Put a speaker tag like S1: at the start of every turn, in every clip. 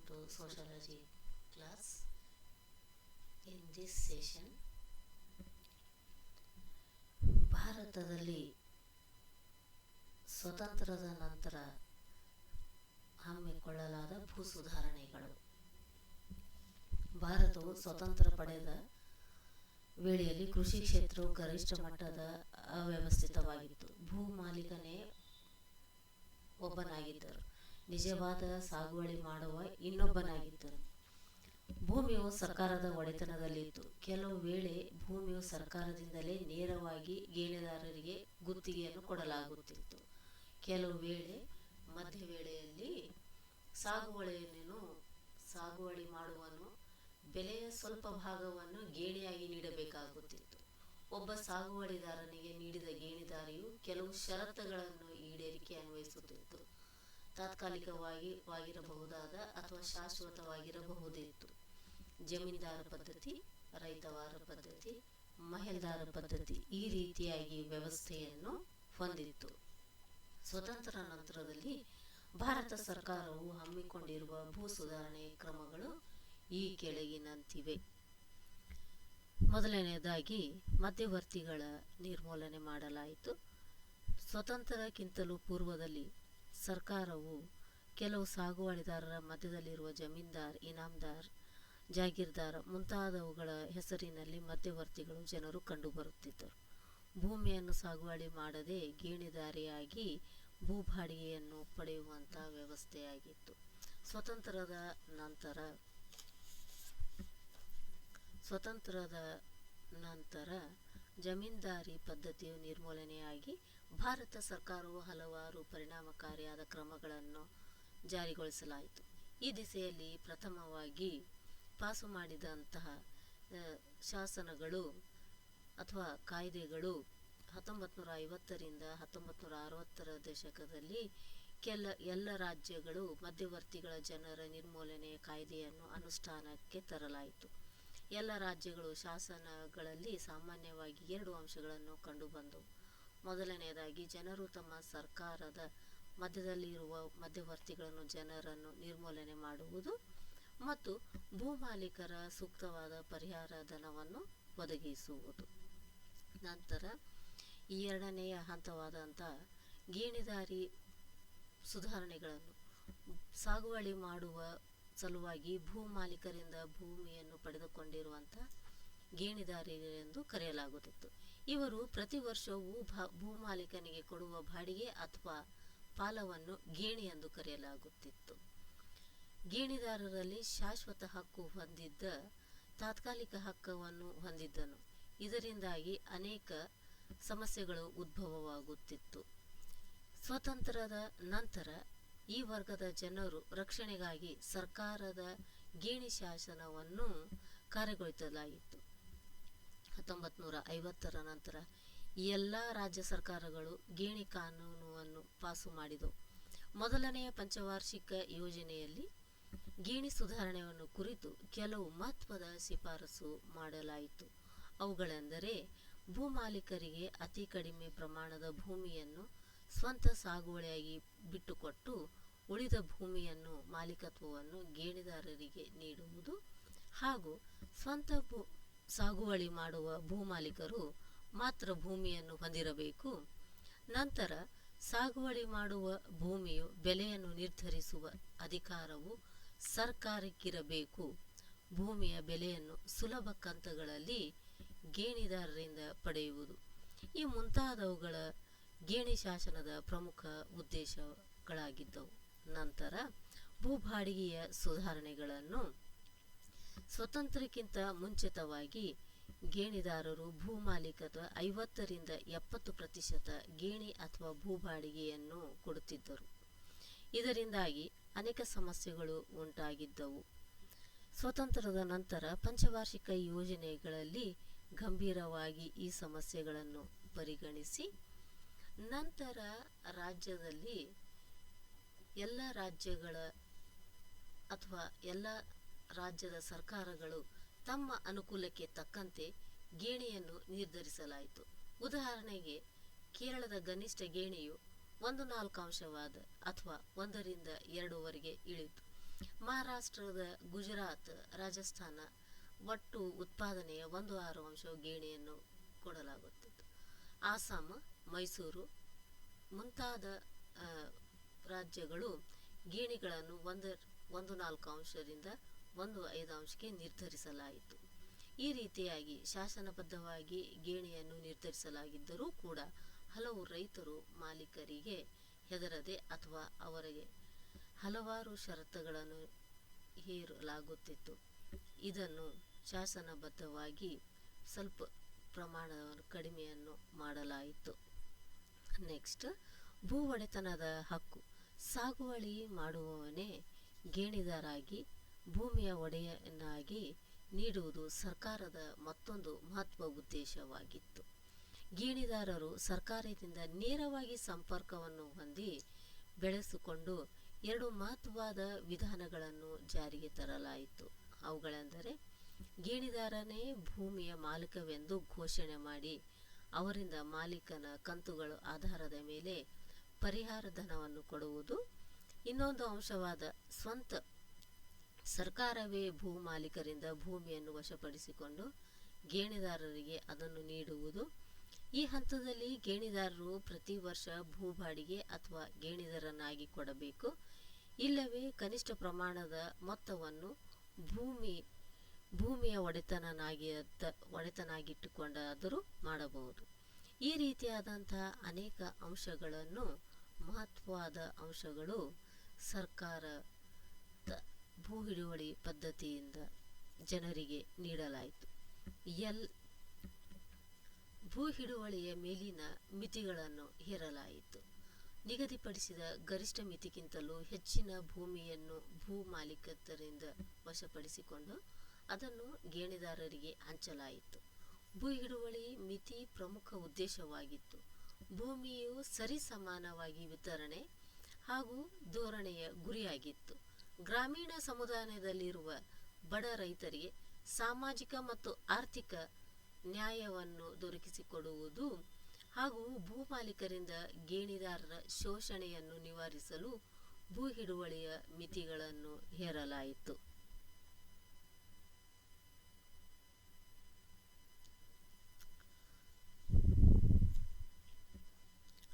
S1: to sociology class. In this session, ಭಾರತದಲ್ಲಿ ಸ್ವತಂತ್ರದ ನಂತರ ಹಮ್ಮಿಕೊಳ್ಳಲಾದ ಭೂ ಸುಧಾರಣೆಗಳು. ಭಾರತವು ಸ್ವತಂತ್ರ ಪಡೆದ ವೇಳೆಯಲ್ಲಿ ಕೃಷಿ ಕ್ಷೇತ್ರವು ಗರಿಷ್ಠ ಮಟ್ಟದ ಅವ್ಯವಸ್ಥಿತವಾಗಿತ್ತು. ಭೂ ಮಾಲೀಕನೇ ಒಬ್ಬನಾಗಿದ್ದರು, ನಿಜವಾದ ಸಾಗುವಳಿ ಮಾಡುವ ಇನ್ನೊಬ್ಬನಾಗಿದ್ದರು. ಭೂಮಿಯು ಸರ್ಕಾರದ ಒಡೆತನದಲ್ಲಿತ್ತು. ಕೆಲವು ವೇಳೆ ಭೂಮಿಯು ಸರ್ಕಾರದಿಂದಲೇ ನೇರವಾಗಿ ಗೇಣಿದಾರರಿಗೆ ಗುತ್ತಿಗೆಯನ್ನು ಕೊಡಲಾಗುತ್ತಿತ್ತು. ಕೆಲವು ವೇಳೆ ಮಧ್ಯವೇಳೆಯಲ್ಲಿ ಸಾಗುವಳಿ ಮಾಡುವನು ಬೆಲೆಯ ಸ್ವಲ್ಪ ಭಾಗವನ್ನು ಗೇಣಿಯಾಗಿ ನೀಡಬೇಕಾಗುತ್ತಿತ್ತು. ಒಬ್ಬ ಸಾಗುವಳಿದಾರನಿಗೆ ನೀಡಿದ ಗೇಣಿದಾರಿಯು ಕೆಲವು ಷರತ್ತುಗಳನ್ನು ಈಡೇರಿಕೆ ಅನ್ವಯಿಸುತ್ತಿತ್ತು. ತಾತ್ಕಾಲಿಕವಾಗಿರಬಹುದಾದ ಅಥವಾ ಶಾಶ್ವತವಾಗಿರಬಹುದಿತ್ತು. ಜಮೀನ್ದಾರ ಪದ್ಧತಿ, ರೈತವಾರ ಪದ್ಧತಿ, ಮಹಲ್ದಾರ ಪದ್ಧತಿ ಈ ರೀತಿಯಾಗಿ ವ್ಯವಸ್ಥೆಯನ್ನು ಹೊಂದಿತ್ತು. ಸ್ವತಂತ್ರ ನಂತರದಲ್ಲಿ ಭಾರತ ಸರ್ಕಾರವು ಹಮ್ಮಿಕೊಂಡಿರುವ ಭೂ ಸುಧಾರಣೆ ಕ್ರಮಗಳು ಈ ಕೆಳಗಿನಂತಿವೆ. ಮೊದಲನೆಯದಾಗಿ ಮಧ್ಯವರ್ತಿಗಳ ನಿರ್ಮೂಲನೆ ಮಾಡಲಾಯಿತು. ಸ್ವತಂತ್ರಕ್ಕಿಂತಲೂ ಪೂರ್ವದಲ್ಲಿ ಸರ್ಕಾರವು ಕೆಲವು ಸಾಗುವಳಿದಾರರ ಮಧ್ಯದಲ್ಲಿರುವ ಜಮೀನ್ದಾರ್, ಇನಾಮದಾರ್, ಜಾಗೀರ್ದಾರ ಮುಂತಾದವುಗಳ ಹೆಸರಿನಲ್ಲಿ ಮಧ್ಯವರ್ತಿಗಳು ಜನರು ಕಂಡುಬರುತ್ತಿದ್ದರು. ಭೂಮಿಯನ್ನು ಸಾಗುವಳಿ ಮಾಡದೆ ಗೇಣಿದಾರಿಯಾಗಿ ಭೂಬಾಡಿಗೆಯನ್ನು ಪಡೆಯುವಂತಹ ವ್ಯವಸ್ಥೆಯಾಗಿತ್ತು. ಸ್ವಾತಂತ್ರ್ಯದ ನಂತರ ಜಮೀನ್ದಾರಿ ಪದ್ಧತಿಯು ನಿರ್ಮೂಲನೆಯಾಗಿ ಭಾರತ ಸರ್ಕಾರವು ಹಲವಾರು ಪರಿಣಾಮಕಾರಿಯಾದ ಕ್ರಮಗಳನ್ನು ಜಾರಿಗೊಳಿಸಲಾಯಿತು. ಈ ದಿಸೆಯಲ್ಲಿ ಪ್ರಥಮವಾಗಿ ಪಾಸು ಮಾಡಿದಂತಹ ಶಾಸನಗಳು ಅಥವಾ ಕಾಯ್ದೆಗಳು 1950ರಿಂದ 1960ರ ದಶಕದಲ್ಲಿ ಎಲ್ಲ ರಾಜ್ಯಗಳು ಮಧ್ಯವರ್ತಿಗಳ ಜನರ ನಿರ್ಮೂಲನೆಯ ಕಾಯ್ದೆಯನ್ನು ಅನುಷ್ಠಾನಕ್ಕೆ ತರಲಾಯಿತು. ಎಲ್ಲ ರಾಜ್ಯಗಳು ಶಾಸನಗಳಲ್ಲಿ ಸಾಮಾನ್ಯವಾಗಿ 2 ಅಂಶಗಳನ್ನು ಕಂಡುಬಂದವು. ಮೊದಲನೆಯದಾಗಿ, ಜನರು ತಮ್ಮ ಸರ್ಕಾರದ ಮಧ್ಯದಲ್ಲಿರುವ ಮಧ್ಯವರ್ತಿಗಳನ್ನು ಜನರನ್ನು ನಿರ್ಮೂಲನೆ ಮಾಡುವುದು ಮತ್ತು ಭೂಮಾಲೀಕರ ಸೂಕ್ತವಾದ ಪರಿಹಾರ ಧನವನ್ನು ಒದಗಿಸುವುದು. ನಂತರ ಈ ಎರಡನೆಯ ಹಂತವಾದಂಥ ಗೇಣಿದಾರಿ ಸುಧಾರಣೆಗಳನ್ನು ಸಾಗುವಳಿ ಮಾಡುವ ಸಲುವಾಗಿ ಭೂ ಮಾಲೀಕರಿಂದ ಭೂಮಿಯನ್ನು ಪಡೆದುಕೊಂಡಿರುವಂಥ ಗೇಣಿದಾರರೆಂದು ಕರೆಯಲಾಗುತ್ತಿತ್ತು. ಇವರು ಪ್ರತಿ ವರ್ಷವೂ ಭೂಮಾಲೀಕನಿಗೆ ಕೊಡುವ ಬಾಡಿಗೆ ಅಥವಾ ಪಾಲವನ್ನು ಗೇಣಿ ಎಂದು ಕರೆಯಲಾಗುತ್ತಿತ್ತು. ಗೇಣಿದಾರರಲ್ಲಿ ಶಾಶ್ವತ ಹಕ್ಕು ಹೊಂದಿದ್ದ ತಾತ್ಕಾಲಿಕ ಹಕ್ಕನ್ನು ಹೊಂದಿದ್ದನು. ಇದರಿಂದಾಗಿ ಅನೇಕ ಸಮಸ್ಯೆಗಳು ಉದ್ಭವವಾಗುತ್ತಿತ್ತು. ಸ್ವಾತಂತ್ರ್ಯದ ನಂತರ ಈ ವರ್ಗದ ಜನರು ರಕ್ಷಣೆಗಾಗಿ ಸರ್ಕಾರದ ಗೇಣಿ ಶಾಸನವನ್ನು ಕಾರ್ಯಗತಗೊಳಿಸಲಾಯಿತು. 1950ರ ನಂತರ ಎಲ್ಲ ರಾಜ್ಯ ಸರ್ಕಾರಗಳು ಗೇಣಿ ಕಾನೂನನ್ನು ಪಾಸು ಮಾಡಿದವು. ಮೊದಲನೆಯ ಪಂಚವಾರ್ಷಿಕ ಯೋಜನೆಯಲ್ಲಿ ಗೇಣಿ ಸುಧಾರಣೆಯನ್ನು ಕುರಿತು ಕೆಲವು ಮಹತ್ವದ ಶಿಫಾರಸು ಮಾಡಲಾಯಿತು. ಅವುಗಳೆಂದರೆ, ಭೂಮಾಲೀಕರಿಗೆ ಅತಿ ಕಡಿಮೆ ಪ್ರಮಾಣದ ಭೂಮಿಯನ್ನು ಸ್ವಂತ ಸಾಗುವಳಿಯಾಗಿ ಬಿಟ್ಟುಕೊಟ್ಟು ಉಳಿದ ಭೂಮಿಯನ್ನು ಮಾಲೀಕತ್ವವನ್ನು ಗೇಣಿದಾರರಿಗೆ ನೀಡುವುದು ಹಾಗೂ ಸ್ವಂತ ಸಾಗುವಳಿ ಮಾಡುವ ಭೂಮಾಲೀಕರು ಮಾತ್ರ ಭೂಮಿಯನ್ನು ಹೊಂದಿರಬೇಕು. ನಂತರ ಸಾಗುವಳಿ ಮಾಡುವ ಭೂಮಿಯು ಬೆಲೆಯನ್ನು ನಿರ್ಧರಿಸುವ ಅಧಿಕಾರವು ಸರ್ಕಾರಕ್ಕಿರಬೇಕು. ಭೂಮಿಯ ಬೆಲೆಯನ್ನು ಸುಲಭ ಕಂತುಗಳಲ್ಲಿ ಗೇಣಿದಾರರಿಂದ ಪಡೆಯುವುದು ಈ ಮುಂತಾದವುಗಳ ಗೇಣಿ ಶಾಸನದ ಪ್ರಮುಖ ಉದ್ದೇಶಗಳಾಗಿದ್ದವು. ನಂತರ ಭೂಬಾಡಿಗೆಯ ಸುಧಾರಣೆಗಳನ್ನು ಸ್ವತಂತ್ರಕ್ಕಿಂತ ಮುಂಚಿತವಾಗಿ ಗೇಣಿದಾರರು ಭೂಮಾಲೀಕತ್ವ 50ರಿಂದ 70% ಗೇಣಿ ಅಥವಾ ಭೂಬಾಡಿಗೆಯನ್ನು ಕೊಡುತ್ತಿದ್ದರು. ಇದರಿಂದಾಗಿ ಅನೇಕ ಸಮಸ್ಯೆಗಳು ಉಂಟಾಗಿದ್ದವು. ಸ್ವಾತಂತ್ರ್ಯದ ನಂತರ ಪಂಚವಾರ್ಷಿಕ ಯೋಜನೆಗಳಲ್ಲಿ ಗಂಭೀರವಾಗಿ ಈ ಸಮಸ್ಯೆಗಳನ್ನು ಪರಿಗಣಿಸಿ ನಂತರ ರಾಜ್ಯದಲ್ಲಿ ಎಲ್ಲ ರಾಜ್ಯದ ಸರ್ಕಾರಗಳು ತಮ್ಮ ಅನುಕೂಲಕ್ಕೆ ತಕ್ಕಂತೆ ಗೇಣಿಯನ್ನು ನಿರ್ಧರಿಸಲಾಯಿತು. ಉದಾಹರಣೆಗೆ, ಕೇರಳದ ಗನಿಷ್ಠ ಗೇಣಿಯು 1/4 ಅಂಶವಾದ ಅಥವಾ 1ರಿಂದ 2ವರೆಗೆ ಇಳಿಯಿತು. ಮಹಾರಾಷ್ಟ್ರದ ಗುಜರಾತ್, ರಾಜಸ್ಥಾನ ಒಟ್ಟು ಉತ್ಪಾದನೆಯ 1/6 ಗೇಣಿಯನ್ನು ಕೊಡಲಾಗುತ್ತಿತ್ತು. ಆಸಾಮ, ಮೈಸೂರು ಮುಂತಾದ ರಾಜ್ಯಗಳು ಗೇಣಿಗಳನ್ನು 1/4ರಿಂದ 1/5 ನಿರ್ಧರಿಸಲಾಯಿತು. ಈ ರೀತಿಯಾಗಿ ಶಾಸನಬದ್ಧವಾಗಿ ಗೇಣಿಯನ್ನು ನಿರ್ಧರಿಸಲಾಗಿದ್ದರೂ ಕೂಡ ಹಲವು ರೈತರು ಮಾಲೀಕರಿಗೆ ಹೆದರದೆ ಅಥವಾ ಅವರಿಗೆ ಹಲವಾರು ಷರತ್ತುಗಳನ್ನು ಹೇರಲಾಗುತ್ತಿತ್ತು. ಇದನ್ನು ಶಾಸನಬದ್ಧವಾಗಿ ಸ್ವಲ್ಪ ಪ್ರಮಾಣವನ್ನು ಕಡಿಮೆಯನ್ನು ಮಾಡಲಾಯಿತು. ನೆಕ್ಸ್ಟ್, ಭೂ ಒಡೆತನದ ಹಕ್ಕು. ಸಾಗುವಳಿ ಮಾಡುವವನೇ ಗೇಣಿದಾರಾಗಿ ಭೂಮಿಯ ಒಡೆಯನಾಗಿ ನೀಡುವುದು ಸರ್ಕಾರದ ಮತ್ತೊಂದು ಮಹತ್ವ ಉದ್ದೇಶವಾಗಿತ್ತು. ಗೇಣಿದಾರರು ಸರ್ಕಾರದಿಂದ ನೇರವಾಗಿ ಸಂಪರ್ಕವನ್ನು ಹೊಂದಿ ಬೆಳೆಸಿಕೊಂಡು 2 ಮಹತ್ವದ ವಿಧಾನಗಳನ್ನು ಜಾರಿಗೆ ತರಲಾಯಿತು. ಅವುಗಳೆಂದರೆ, ಗೇಣಿದಾರನೇ ಭೂಮಿಯ ಮಾಲೀಕವೆಂದು ಘೋಷಣೆ ಮಾಡಿ ಅವರಿಂದ ಮಾಲೀಕನ ಕಂತುಗಳ ಆಧಾರದ ಮೇಲೆ ಪರಿಹಾರ ಧನವನ್ನು ಕೊಡುವುದು. ಇನ್ನೊಂದು ಅಂಶವಾದ ಸ್ವಂತ ಸರ್ಕಾರವೇ ಭೂ ಮಾಲೀಕರಿಂದ ಭೂಮಿಯನ್ನು ವಶಪಡಿಸಿಕೊಂಡು ಗೇಣಿದಾರರಿಗೆ ಅದನ್ನು ನೀಡುವುದು. ಈ ಹಂತದಲ್ಲಿ ಗೇಣಿದಾರರು ಪ್ರತಿ ವರ್ಷ ಭೂ ಬಾಡಿಗೆ ಅಥವಾ ಗೇಣಿದಾರನಾಗಿ ಕೊಡಬೇಕು, ಇಲ್ಲವೇ ಕನಿಷ್ಠ ಪ್ರಮಾಣದ ಮೊತ್ತವನ್ನು ಭೂಮಿಯ ಒಡೆತನಾಗಿಟ್ಟುಕೊಂಡಾದರೂ ಮಾಡಬಹುದು. ಈ ರೀತಿಯಾದಂತಹ ಅನೇಕ ಅಂಶಗಳನ್ನು, ಮಹತ್ವದ ಅಂಶಗಳು ಸರ್ಕಾರದ ಭೂ ಹಿಡುವಳಿ ಪದ್ಧತಿಯಿಂದ ಜನರಿಗೆ ನೀಡಲಾಯಿತು. ಭೂ ಹಿಡುವಳಿಯ ಮೇಲಿನ ಮಿತಿಗಳನ್ನು ಹೇರಲಾಯಿತು. ನಿಗದಿಪಡಿಸಿದ ಗರಿಷ್ಠ ಮಿತಿಗಿಂತಲೂ ಹೆಚ್ಚಿನ ಭೂಮಿಯನ್ನು ಭೂ ಮಾಲೀಕರಿಂದ ವಶಪಡಿಸಿಕೊಂಡು ಅದನ್ನು ಗೇಣಿದಾರರಿಗೆ ಹಂಚಲಾಯಿತು. ಭೂ ಹಿಡುವಳಿ ಮಿತಿ ಪ್ರಮುಖ ಉದ್ದೇಶವಾಗಿತ್ತು. ಭೂಮಿಯು ಸರಿಸಮಾನವಾಗಿ ವಿತರಣೆ ಹಾಗೂ ಧೋರಣೆಯ ಗುರಿಯಾಗಿತ್ತು. ಗ್ರಾಮೀಣ ಸಮುದಾಯದಲ್ಲಿರುವ ಬಡ ರೈತರಿಗೆ ಸಾಮಾಜಿಕ ಮತ್ತು ಆರ್ಥಿಕ ನ್ಯಾಯವನ್ನು ದೊರಕಿಸಿಕೊಡುವುದು ಹಾಗೂ ಭೂ ಮಾಲೀಕರಿಂದ ಗೇಣಿದಾರರ ಶೋಷಣೆಯನ್ನು ನಿವಾರಿಸಲು ಭೂ ಹಿಡುವಳಿಯ ಮಿತಿಗಳನ್ನು ಹೇರಲಾಯಿತು.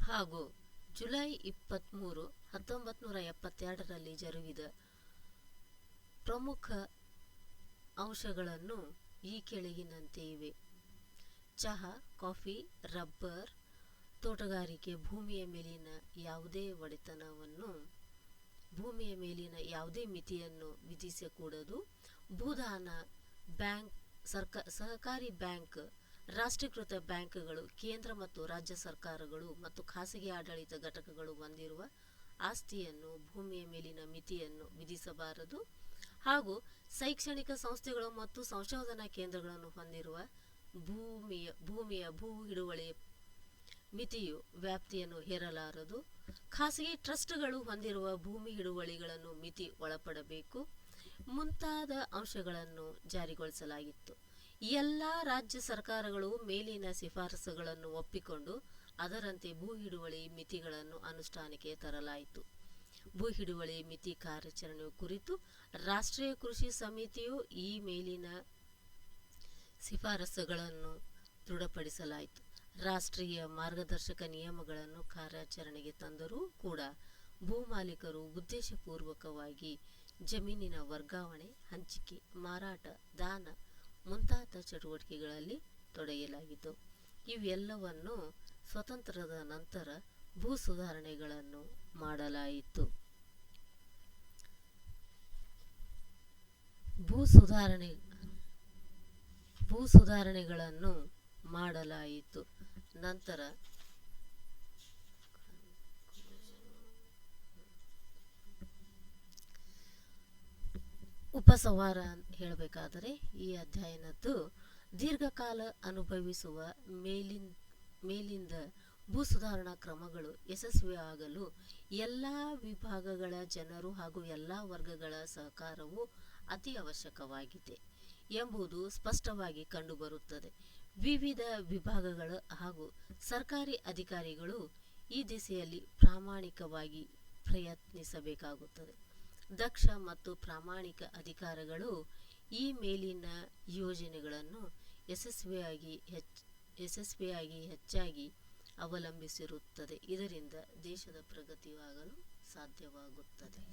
S1: ಹಾಗೂ ಜುಲೈ 23, 1972ರಲ್ಲಿ ಜರುಗಿದ ಪ್ರಮುಖ ಅಂಶಗಳನ್ನು ಈ ಕೆಳಗಿನಂತೆ ಇವೆ. ಚಹಾ, ಕಾಫಿ, ರಬ್ಬರ್, ತೋಟಗಾರಿಕೆ ಭೂಮಿಯ ಮೇಲಿನ ಯಾವುದೇ ಮಿತಿಯನ್ನು ವಿಧಿಸಕೂಡದು. ಭೂದಾನ, ಬ್ಯಾಂಕ್, ಸಹಕಾರಿ ಬ್ಯಾಂಕ್, ರಾಷ್ಟ್ರೀಕೃತ ಬ್ಯಾಂಕ್ಗಳು, ಕೇಂದ್ರ ಮತ್ತು ರಾಜ್ಯ ಸರ್ಕಾರಗಳು ಮತ್ತು ಖಾಸಗಿ ಆಡಳಿತ ಘಟಕಗಳು ಹೊಂದಿರುವ ಆಸ್ತಿಯನ್ನು ಭೂಮಿಯ ಮೇಲಿನ ಮಿತಿಯನ್ನು ವಿಧಿಸಬಾರದು. ಹಾಗೂ ಶೈಕ್ಷಣಿಕ ಸಂಸ್ಥೆಗಳು ಮತ್ತು ಸಂಶೋಧನಾ ಕೇಂದ್ರಗಳನ್ನು ಹೊಂದಿರುವ ಭೂಮಿಯ ಭೂ ಹಿಡುವಳಿ ಮಿತಿಯು ವ್ಯಾಪ್ತಿಯನ್ನು ಹೇರಲಾರದು. ಖಾಸಗಿ ಟ್ರಸ್ಟ್ಗಳು ಹೊಂದಿರುವ ಭೂಮಿ ಹಿಡುವಳಿಗಳನ್ನು ಮಿತಿ ಒಳಪಡಬೇಕು ಮುಂತಾದ ಅಂಶಗಳನ್ನು ಜಾರಿಗೊಳಿಸಲಾಗಿತ್ತು. ಎಲ್ಲ ರಾಜ್ಯ ಸರ್ಕಾರಗಳು ಮೇಲಿನ ಶಿಫಾರಸುಗಳನ್ನು ಒಪ್ಪಿಕೊಂಡು ಅದರಂತೆ ಭೂ ಹಿಡುವಳಿ ಮಿತಿಗಳನ್ನು ಅನುಷ್ಠಾನಕ್ಕೆ ತರಲಾಯಿತು. ಭೂ ಹಿಡುವಳಿ ಮಿತಿ ಕಾರ್ಯಾಚರಣೆ ಕುರಿತು ರಾಷ್ಟ್ರೀಯ ಕೃಷಿ ಸಮಿತಿಯು ಈ ಮೇಲಿನ ಶಿಫಾರಸುಗಳನ್ನು ದೃಢಪಡಿಸಲಾಯಿತು. ರಾಷ್ಟ್ರೀಯ ಮಾರ್ಗದರ್ಶಕ ನಿಯಮಗಳನ್ನು ಕಾರ್ಯಾಚರಣೆಗೆ ತಂದರೂ ಕೂಡ ಭೂ ಮಾಲೀಕರು ಉದ್ದೇಶಪೂರ್ವಕವಾಗಿ ಜಮೀನಿನ ವರ್ಗಾವಣೆ, ಹಂಚಿಕೆ, ಮಾರಾಟ, ದಾನ ಮುಂತಾದ ಚಟುವಟಿಕೆಗಳಲ್ಲಿ ತೊಡಗಲಾಗಿತ್ತು. ಇವೆಲ್ಲವನ್ನು ಸ್ವಾತಂತ್ರ್ಯದ ನಂತರ ಭೂ ಸುಧಾರಣೆಗಳನ್ನು ಮಾಡಲಾಯಿತು. ಭೂ ಸುಧಾರಣೆಗಳನ್ನು ಮಾಡಲಾಯಿತು. ನಂತರ ಉಪಸಂಹಾರ ಹೇಳಬೇಕಾದರೆ ಈ ಅಧ್ಯಯನದ್ದು ದೀರ್ಘಕಾಲ ಅನುಭವಿಸುವ ಮೇಲಿಂದ ಭೂ ಸುಧಾರಣಾ ಕ್ರಮಗಳು ಯಶಸ್ವಿಯಾಗಲು ಎಲ್ಲ ವಿಭಾಗಗಳ ಜನರು ಹಾಗೂ ಎಲ್ಲ ವರ್ಗಗಳ ಸಹಕಾರವು ಅತಿ ಅವಶ್ಯಕವಾಗಿದೆ ಎಂಬುದು ಸ್ಪಷ್ಟವಾಗಿ ಕಂಡುಬರುತ್ತದೆ. ವಿವಿಧ ವಿಭಾಗಗಳ ಹಾಗೂ ಸರ್ಕಾರಿ ಅಧಿಕಾರಿಗಳು ಈ ದಿಸೆಯಲ್ಲಿ ಪ್ರಾಮಾಣಿಕವಾಗಿ ಪ್ರಯತ್ನಿಸಬೇಕಾಗುತ್ತದೆ. ದಕ್ಷ ಮತ್ತು ಪ್ರಾಮಾಣಿಕ ಅಧಿಕಾರಿಗಳು ಈ ಮೇಲಿನ ಯೋಜನೆಗಳನ್ನು ಯಶಸ್ವಿಯಾಗಿ ಹೆಚ್ಚಾಗಿ ಅವಲಂಬಿಸಿರುತ್ತದೆ. ಇದರಿಂದ ದೇಶದ ಪ್ರಗತಿಯಾಗಲು ಸಾಧ್ಯವಾಗುತ್ತದೆ.